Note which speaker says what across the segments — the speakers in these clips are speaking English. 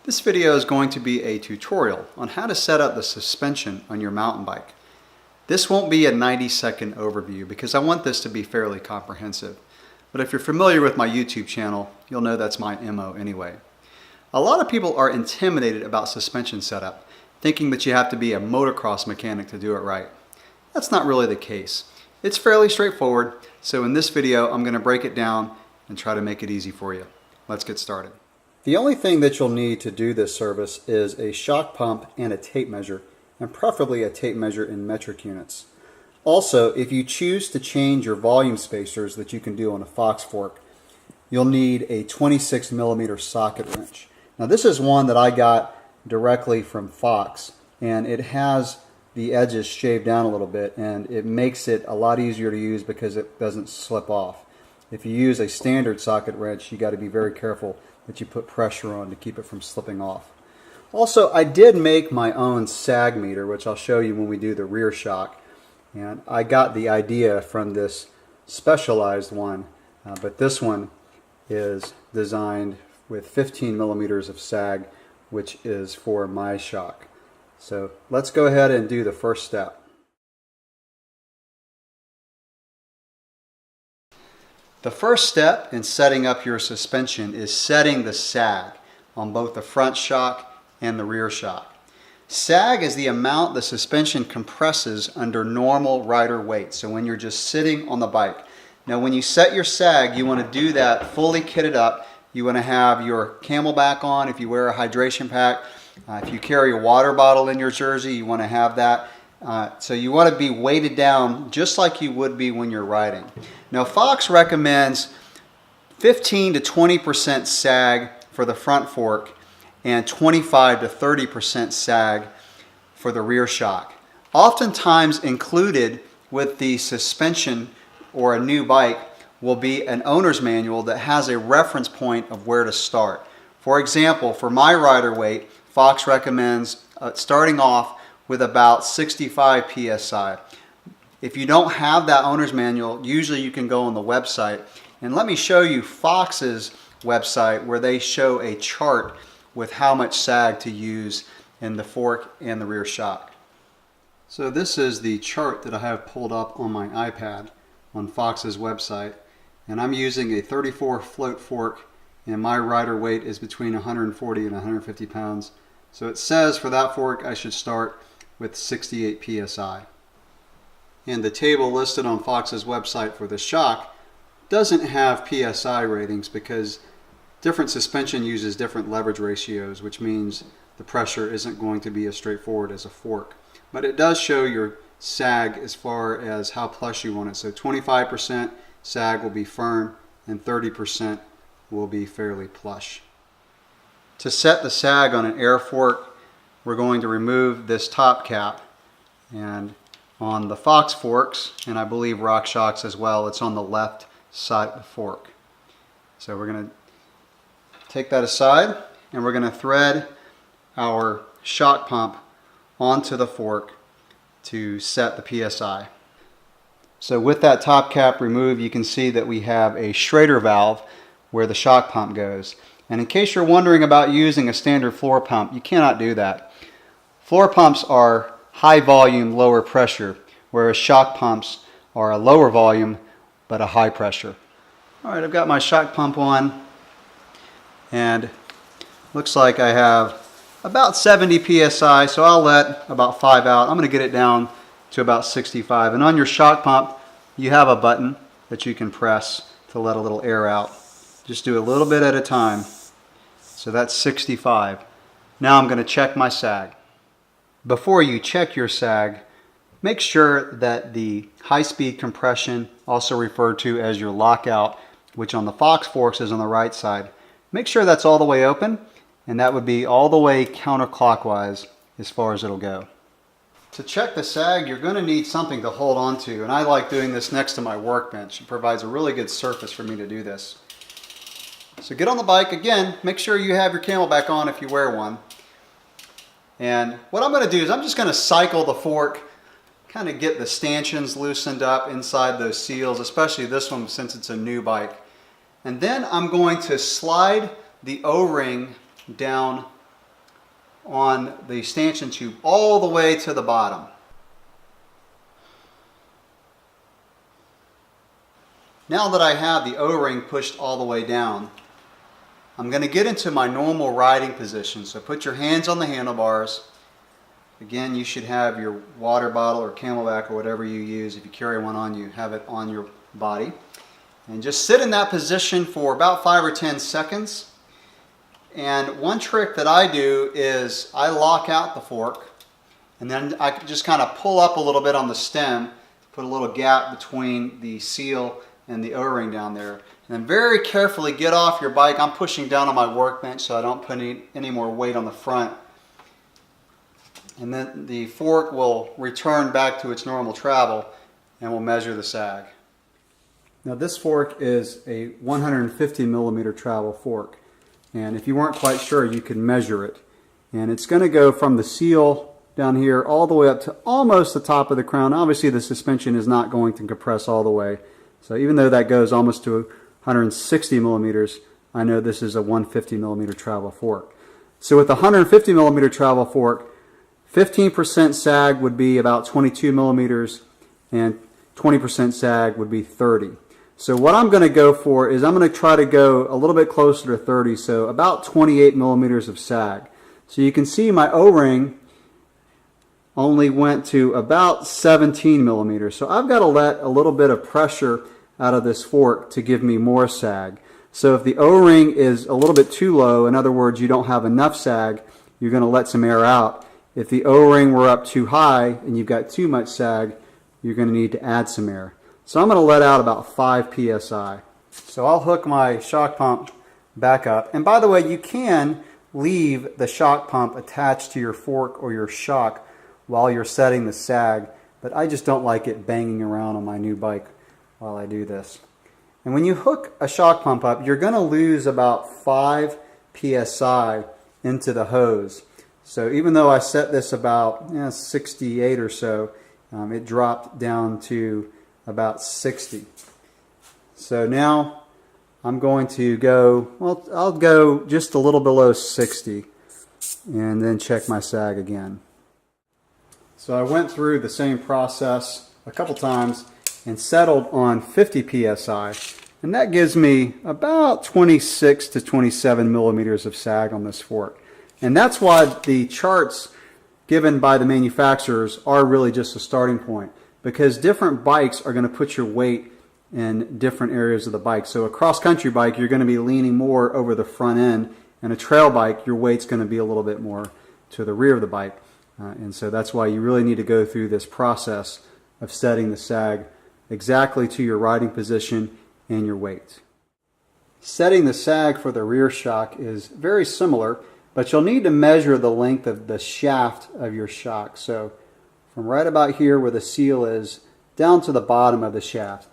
Speaker 1: This video is going to be a tutorial on how to set up the suspension on your mountain bike. This won't be a 90-second overview because I want this to be fairly comprehensive. But if you're familiar with my YouTube channel, you'll know that's my MO anyway. A lot of people are intimidated about suspension setup, thinking that you have to be a motocross mechanic to do it right. That's not really the case. It's fairly straightforward, so in this video I'm going to break it down and try to make it easy for you. Let's get started. The only thing that you'll need to do this service is a shock pump and a tape measure, and preferably a tape measure in metric units. Also, if you choose to change your volume spacers that you can do on a Fox fork, you'll need a 26mm socket wrench. Now this is one that I got directly from Fox, and it has the edges shaved down a little bit, and it makes it a lot easier to use because it doesn't slip off. If you use a standard socket wrench, you got to be very careful that you put pressure on to keep it from slipping off. Also, I did make my own sag meter, which I'll show you when we do the rear shock, and I got the idea from this Specialized one, but this one is designed with 15mm of sag, which is for my shock. So let's go ahead and do the first step. The first step in setting up your suspension is setting the sag on both the front shock and the rear shock. Sag is the amount the suspension compresses under normal rider weight, so when you're just sitting on the bike. Now when you set your sag, you want to do that fully kitted up. You want to have your CamelBak on if you wear a hydration pack. If you carry a water bottle in your jersey, you want to have that. So you want to be weighted down just like you would be when you're riding. Now Fox recommends 15 to 20% sag for the front fork and 25 to 30% sag for the rear shock. Oftentimes included with the suspension or a new bike will be an owner's manual that has a reference point of where to start. For example, for my rider weight, Fox recommends starting off with about 65 psi. If you don't have that owner's manual, usually you can go on the website. And let me show you Fox's website where they show a chart with how much sag to use in the fork and the rear shock. So this is the chart that I have pulled up on my iPad on Fox's website. And I'm using a 34 float fork, and my rider weight is between 140 and 150 pounds. So it says for that fork I should start with 68 psi. And the table listed on Fox's website for the shock doesn't have psi ratings because different suspension uses different leverage ratios, which means the pressure isn't going to be as straightforward as a fork. But it does show your sag as far as how plush you want it. So 25% sag will be firm and 30% will be fairly plush. To set the sag on an air fork, we're going to remove this top cap, and on the Fox forks, and I believe RockShox as well, it's on the left side of the fork. So we're going to take that aside, and we're going to thread our shock pump onto the fork to set the PSI. So with that top cap removed, you can see that we have a Schrader valve where the shock pump goes. And in case you're wondering about using a standard floor pump, you cannot do that. Floor pumps are high volume, lower pressure, whereas shock pumps are a lower volume but a high pressure. All right, I've got my shock pump on, and looks like I have about 70 psi, so I'll let about 5 out. I'm going to get it down to about 65. And on your shock pump, you have a button that you can press to let a little air out. Just do a little bit at a time. So that's 65. Now I'm going to check my sag. Before you check your sag, make sure that the high-speed compression, also referred to as your lockout, which on the Fox forks is on the right side, make sure that's all the way open, and that would be all the way counterclockwise as far as it'll go. To check the sag, you're going to need something to hold on to, and I like doing this next to my workbench. It provides a really good surface for me to do this. So get on the bike. Again, make sure you have your CamelBak on if you wear one. And what I'm going to do is I'm just going to cycle the fork, kind of get the stanchions loosened up inside those seals, especially this one since it's a new bike. And then I'm going to slide the O-ring down on the stanchion tube all the way to the bottom. Now that I have the O-ring pushed all the way down, I'm going to get into my normal riding position. So put your hands on the handlebars. Again, you should have your water bottle or Camelback or whatever you use. If you carry one on you, have it on your body. And just sit in that position for about 5 or 10 seconds. And one trick that I do is I lock out the fork, and then I just kind of pull up a little bit on the stem, put a little gap between the seal and the O-ring down there. And then very carefully get off your bike. I'm pushing down on my workbench so I don't put any more weight on the front. And then the fork will return back to its normal travel and we'll measure the sag. Now this fork is a 150 millimeter travel fork. And if you weren't quite sure, you can measure it. And it's going to go from the seal down here all the way up to almost the top of the crown. Obviously the suspension is not going to compress all the way. So even though that goes almost to 160 millimeters, I know this is a 150 millimeter travel fork. So with a 150 millimeter travel fork, 15% sag would be about 22 millimeters and 20% sag would be 30. So what I'm going to go for is I'm going to try to go a little bit closer to 30, so about 28 millimeters of sag. So you can see my O-ring only went to about 17 millimeters. So I've got to let a little bit of pressure out of this fork to give me more sag. So if the O-ring is a little bit too low, in other words, you don't have enough sag, you're going to let some air out. If the O-ring were up too high and you've got too much sag, you're going to need to add some air. So I'm going to let out about 5 psi. So I'll hook my shock pump back up. And by the way, you can leave the shock pump attached to your fork or your shock while you're setting the sag, but I just don't like it banging around on my new bike while I do this. And when you hook a shock pump up, you're going to lose about 5 psi into the hose. So even though I set this about 68 or so, it dropped down to about 60. So now I'm going to go, well, I'll go just a little below 60 and then check my sag again. So I went through the same process a couple times and settled on 50 psi, and that gives me about 26 to 27 millimeters of sag on this fork. And that's why the charts given by the manufacturers are really just a starting point, because different bikes are going to put your weight in different areas of the bike. So a cross-country bike, you're going to be leaning more over the front end, and a trail bike, your weight's going to be a little bit more to the rear of the bike. And so that's why you really need to go through this process of setting the sag exactly to your riding position and your weight. Setting the sag for the rear shock is very similar, but you'll need to measure the length of the shaft of your shock. So from right about here where the seal is down to the bottom of the shaft.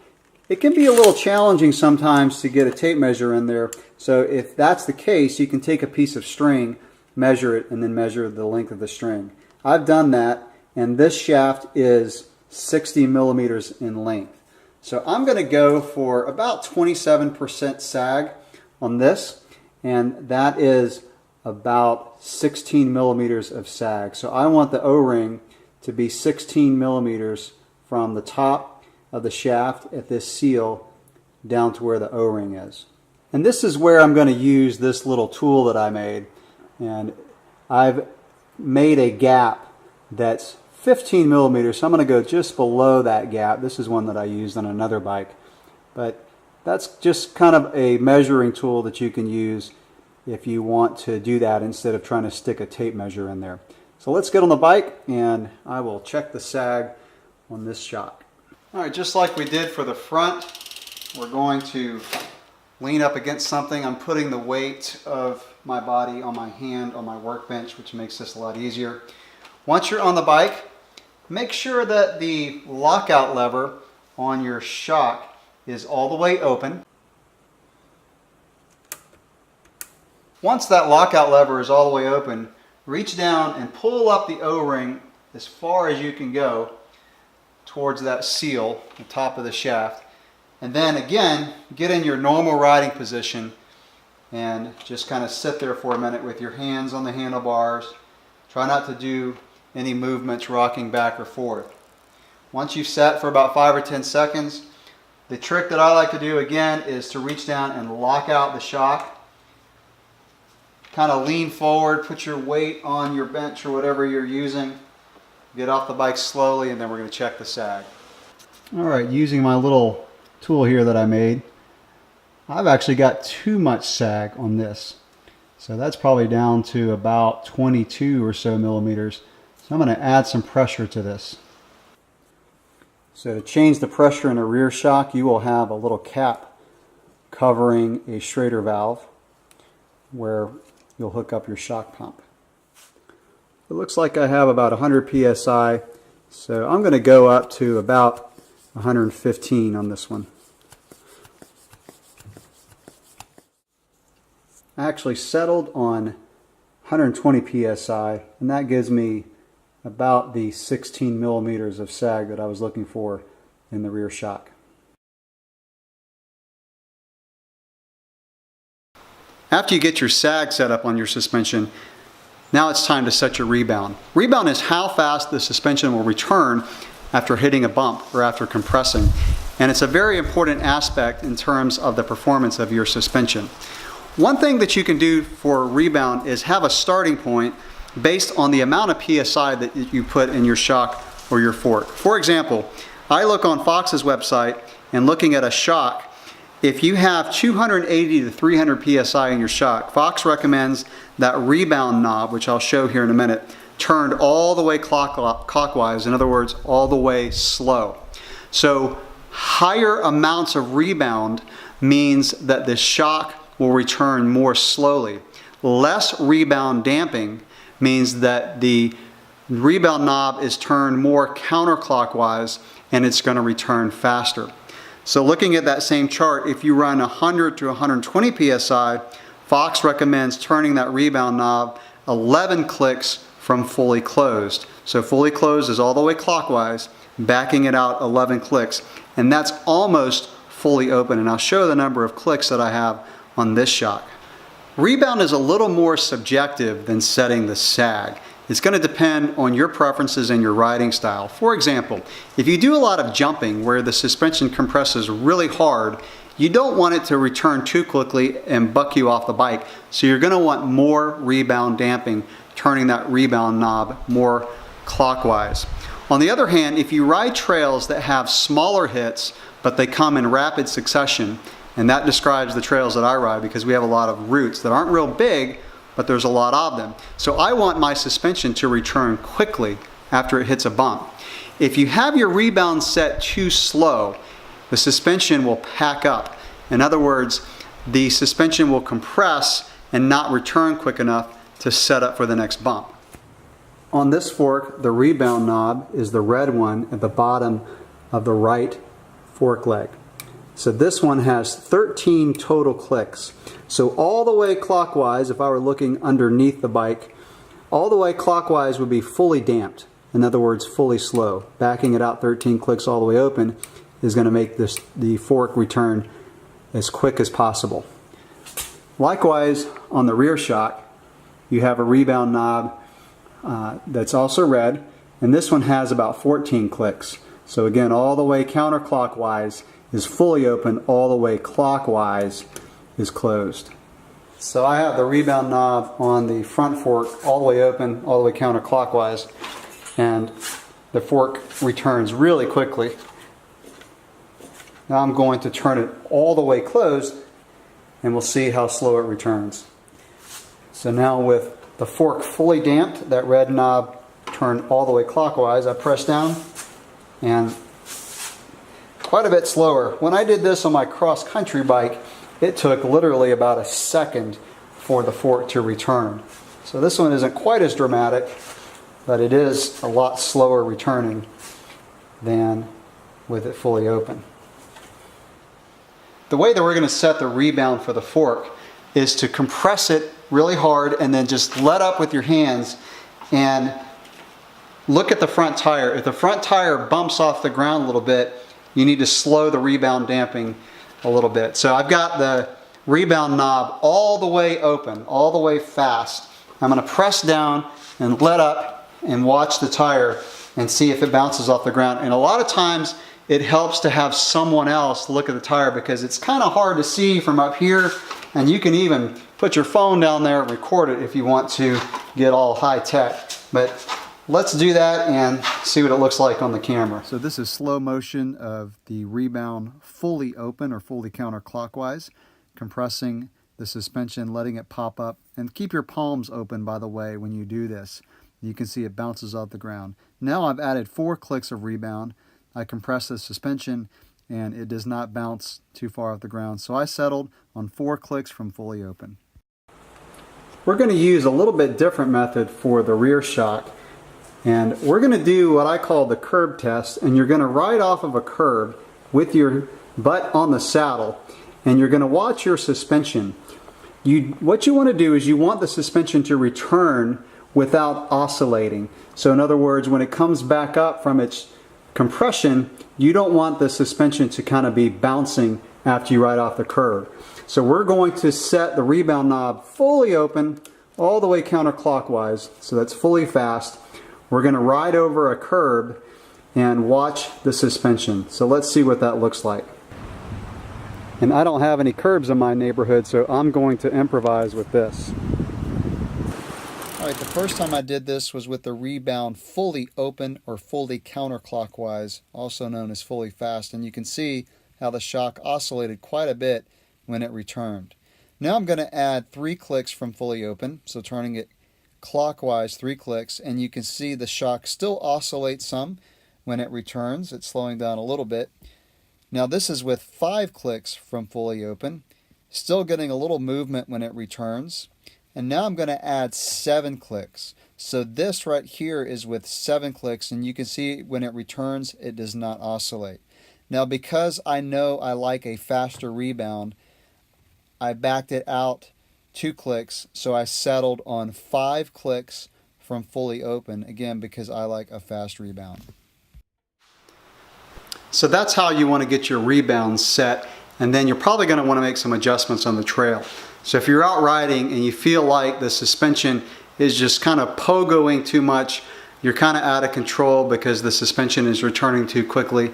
Speaker 1: It can be a little challenging sometimes to get a tape measure in there. So if that's the case, you can take a piece of string, measure it, and then measure the length of the string. I've done that, and this shaft is 60 millimeters in length. So I'm going to go for about 27% sag on this, and that is about 16 millimeters of sag. So I want the O-ring to be 16 millimeters from the top of the shaft at this seal down to where the O-ring is. And this is where I'm going to use this little tool that I made. And I've made a gap that's 15 millimeters, so I'm going to go just below that gap. This is one that I used on another bike. But that's just kind of a measuring tool that you can use if you want to do that instead of trying to stick a tape measure in there. So let's get on the bike and I will check the sag on this shock. Alright, just like we did for the front, we're going to lean up against something. I'm putting the weight of my body on my hand on my workbench, which makes this a lot easier. Once you're on the bike, make sure that the lockout lever on your shock is all the way open. Once that lockout lever is all the way open, reach down and pull up the O-ring as far as you can go towards that seal, the top of the shaft. And then again, get in your normal riding position and just kind of sit there for a minute with your hands on the handlebars Try not to do any movements rocking back or forth. Once you've set for about 5 or 10 seconds, the trick that I like to do again is to reach down and lock out the shock. Kind of lean forward, put your weight on your bench or whatever you're using. Get off the bike slowly, and then we're going to check the sag. All right, using my little tool here that I made, I've actually got too much sag on this. So that's probably down to about 22 or so millimeters. So I'm going to add some pressure to this. So to change the pressure in a rear shock, you will have a little cap covering a Schrader valve where you'll hook up your shock pump. It looks like I have about 100 psi, so I'm going to go up to about 115 on this one. I actually settled on 120 psi, and that gives me about the 16 millimeters of sag that I was looking for in the rear shock. After you get your sag set up on your suspension, now it's time to set your rebound. Rebound is how fast the suspension will return after hitting a bump or after compressing. And it's a very important aspect in terms of the performance of your suspension. One thing that you can do for rebound is have a starting point based on the amount of PSI that you put in your shock or your fork. For example, I look on Fox's website and looking at a shock, if you have 280 to 300 PSI in your shock, Fox recommends that rebound knob, which I'll show here in a minute, turned all the way clockwise, in other words, all the way slow. So higher amounts of rebound means that the shock will return more slowly. Less rebound damping means that the rebound knob is turned more counterclockwise and it's going to return faster. So looking at that same chart, if you run 100 to 120 psi, Fox recommends turning that rebound knob 11 clicks from fully closed. So fully closed is all the way clockwise, backing it out 11 clicks, and that's almost fully open. And I'll show the number of clicks that I have on this shock. Rebound is a little more subjective than setting the sag. It's going to depend on your preferences and your riding style. For example, if you do a lot of jumping where the suspension compresses really hard, you don't want it to return too quickly and buck you off the bike. So you're going to want more rebound damping, turning that rebound knob more clockwise. On the other hand, if you ride trails that have smaller hits, but they come in rapid succession, and that describes the trails that I ride because we have a lot of routes that aren't real big, but there's a lot of them. So I want my suspension to return quickly after it hits a bump. If you have your rebound set too slow, the suspension will pack up. In other words, the suspension will compress and not return quick enough to set up for the next bump. On this fork, the rebound knob is the red one at the bottom of the right fork leg. So this one has 13 total clicks. So all the way clockwise, if I were looking underneath the bike, all the way clockwise would be fully damped. In other words, fully slow. Backing it out 13 clicks all the way open is going to make the fork return as quick as possible. Likewise, on the rear shock, you have a rebound knob that's also red, and this one has about 14 clicks. So again, all the way counterclockwise is fully open, all the way clockwise is closed. So I have the rebound knob on the front fork all the way open, all the way counterclockwise, and the fork returns really quickly. Now I'm going to turn it all the way closed and we'll see how slow it returns. So now with the fork fully damped, that red knob turned all the way clockwise, I press down and quite a bit slower. When I did this on my cross-country bike, it took literally about a second for the fork to return. So this one isn't quite as dramatic, but it is a lot slower returning than with it fully open. The way that we're going to set the rebound for the fork is to compress it really hard and then just let up with your hands and look at the front tire. If the front tire bumps off the ground a little bit, you need to slow the rebound damping a little bit. So I've got the rebound knob all the way open, all the way fast. I'm going to press down and let up and watch the tire and see if it bounces off the ground. And a lot of times it helps to have someone else look at the tire because it's kind of hard to see from up here, and you can even put your phone down there and record it if you want to get all high tech. But let's do that and see what it looks like on the camera. So this is slow motion of the rebound fully open or fully counterclockwise, compressing the suspension, letting it pop up. And keep your palms open, by the way, when you do this. You can see it bounces off the ground. Now I've added 4 clicks of rebound. I compress the suspension and it does not bounce too far off the ground. So I settled on 4 clicks from fully open. We're going to use a little bit different method for the rear shock. And we're going to do what I call the curb test. And you're going to ride off of a curb with your butt on the saddle. And you're going to watch your suspension. What you want to do is you want the suspension to return without oscillating. So in other words, when it comes back up from its compression, you don't want the suspension to kind of be bouncing after you ride off the curb. So we're going to set the rebound knob fully open all the way counterclockwise, so that's fully fast. We're going to ride over a curb and watch the suspension. So let's see what that looks like. And I don't have any curbs in my neighborhood, so I'm going to improvise with this. Alright, the first time I did this was with the rebound fully open or fully counterclockwise, also known as fully fast, and you can see how the shock oscillated quite a bit when it returned. Now I'm going to add 3 clicks from fully open, so turning it clockwise 3 clicks, and you can see the shock still oscillates some when it returns. It's slowing down a little bit. Now this is with 5 clicks from fully open, still getting a little movement when it returns. And now I'm going to add 7 clicks. So this right here is with 7 clicks, and you can see when it returns it does not oscillate. Now because I know I like a faster rebound, I backed it out 2 clicks, so I settled on 5 clicks from fully open, again because I like a fast rebound. So that's how you want to get your rebound set, and then you're probably going to want to make some adjustments on the trail. So if you're out riding and you feel like the suspension is just kind of pogoing too much, you're kind of out of control because the suspension is returning too quickly,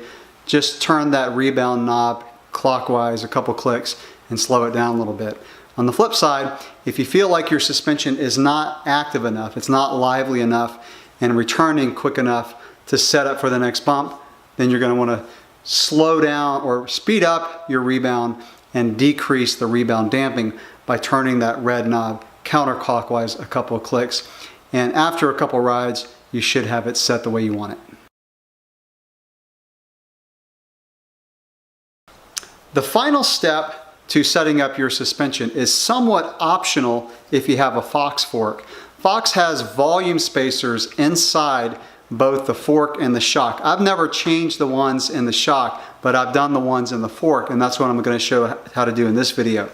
Speaker 1: just turn that rebound knob clockwise a couple clicks and slow it down a little bit. On the flip side, if you feel like your suspension is not active enough, it's not lively enough and returning quick enough to set up for the next bump, then you're going to want to slow down or speed up your rebound and decrease the rebound damping by turning that red knob counterclockwise a couple of clicks. And after a couple rides, you should have it set the way you want it. The final step to setting up your suspension is somewhat optional if you have a Fox fork. Fox has volume spacers inside both the fork and the shock. I've never changed the ones in the shock, but I've done the ones in the fork, and that's what I'm going to show how to do in this video.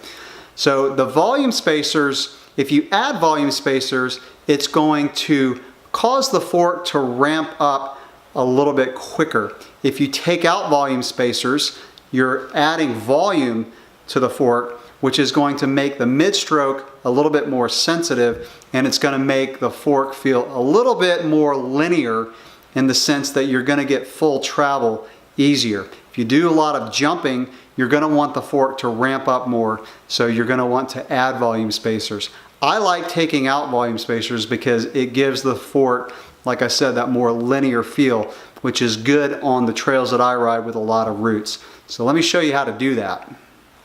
Speaker 1: So the volume spacers, if you add volume spacers, it's going to cause the fork to ramp up a little bit quicker. If you take out volume spacers, you're adding volume to the fork, which is going to make the mid-stroke a little bit more sensitive, and it's going to make the fork feel a little bit more linear in the sense that you're going to get full travel easier. If you do a lot of jumping, you're going to want the fork to ramp up more, so you're going to want to add volume spacers. I like taking out volume spacers because it gives the fork, like I said, that more linear feel, which is good on the trails that I ride with a lot of roots. So let me show you how to do that.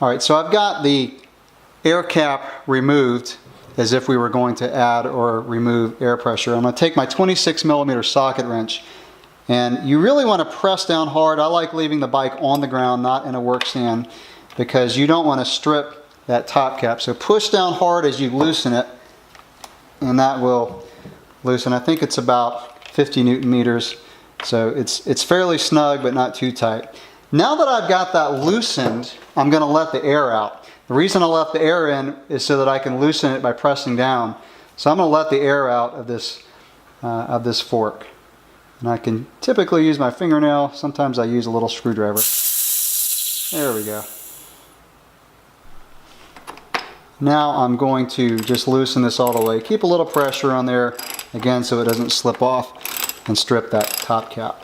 Speaker 1: Alright, so I've got the air cap removed as if we were going to add or remove air pressure. I'm going to take my 26mm socket wrench, and you really want to press down hard. I like leaving the bike on the ground, not in a work stand, because you don't want to strip that top cap. So push down hard as you loosen it, and that will loosen. I think it's about 50 Newton meters, so it's fairly snug but not too tight. Now that I've got that loosened, I'm going to let the air out. The reason I left the air in is so that I can loosen it by pressing down. So I'm going to let the air out of this fork. And I can typically use my fingernail. Sometimes I use a little screwdriver. There we go. Now I'm going to just loosen this all the way. Keep a little pressure on there, again, so it doesn't slip off, and strip that top cap.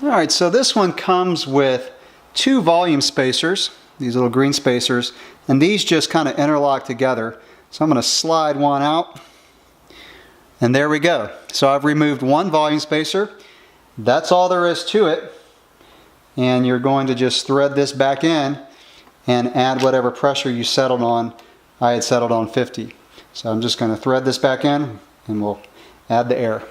Speaker 1: Alright, so this one comes with 2 volume spacers, these little green spacers, and these just kind of interlock together. So I'm going to slide one out, and there we go. So I've removed 1 volume spacer. That's all there is to it. And you're going to just thread this back in and add whatever pressure you settled on. I had settled on 50. So I'm just going to thread this back in, and we'll add the air.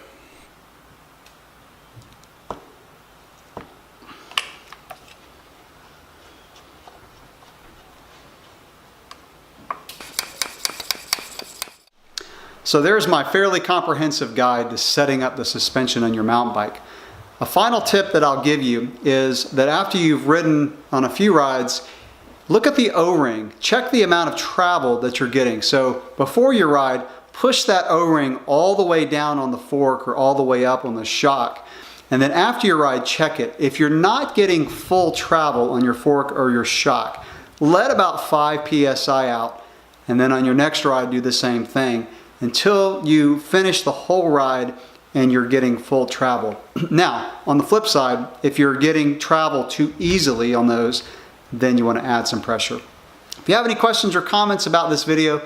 Speaker 1: So there's my fairly comprehensive guide to setting up the suspension on your mountain bike. A final tip that I'll give you is that after you've ridden on a few rides, look at the O-ring. Check the amount of travel that you're getting. So before your ride, push that O-ring all the way down on the fork or all the way up on the shock. And then after your ride, check it. If you're not getting full travel on your fork or your shock, let about 5 psi out. And then on your next ride, do the same thing until you finish the whole ride and you're getting full travel. Now, on the flip side, if you're getting travel too easily on those, then you want to add some pressure. If you have any questions or comments about this video,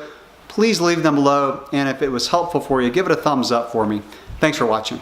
Speaker 1: please leave them below, and if it was helpful for you, give it a thumbs up for me. Thanks for watching.